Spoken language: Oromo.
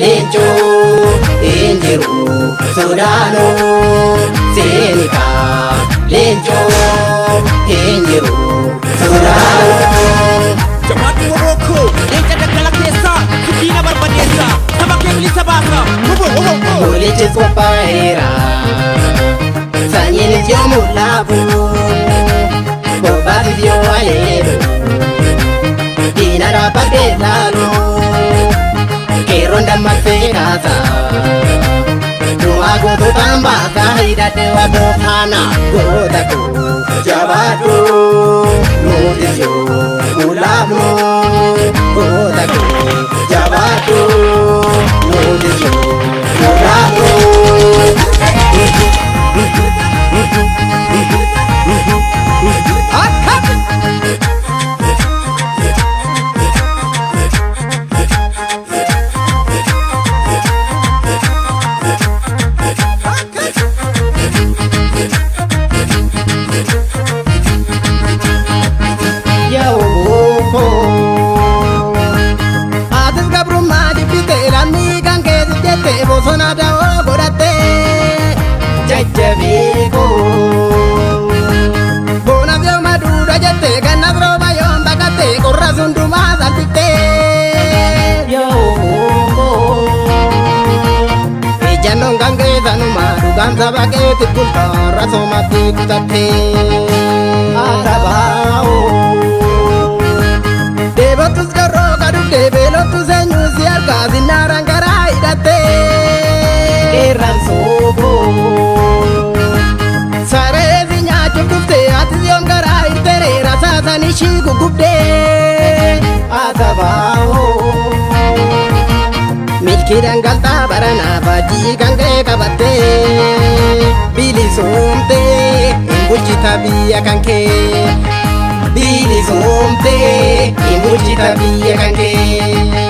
leenco injiru sodaano seenika leenco injiru sodaano. Jamaatu Moroko leenca daggala keessa sibiila barbadeessa saba kee bilisa baasa. Moolichis qophaa'eera sanyiinis yoo mul'atu bobbaatis yoo aleeru diina dhaabbatee laalu qeerroon dammaqsee kaasa du'aa goototaan baasa hidhadhee waaqoo faana goota koo jabaadhu nuutis yoo mul'afnu goota koo jabaadhu nuutis yoo mul'afnu. Bosona da'oo godhattee jajjabeeko bonaaf yoo maduudha jettee gannas rooba yoon baqattee qorra sundumaa salphittee ejjannoon kan keessanuma dhugaan saba keetti bultoorra soomatti kutattee atabaa'oo deebottus garroo kadhufte beelottus eenyu si argaa sinnaaraan garaa hidhattee irraan sooboo saree si nyaachuuf dhufte atis yoom garaa hirtere rasaasan ishii gugubdee atabaa'oo milkiidhaan galtaa baranaa faajjii kan ka'e qabattee bilisoomtee hin bulchita biyya kan kee bilisoomtee hin bulchita biyya kan kee.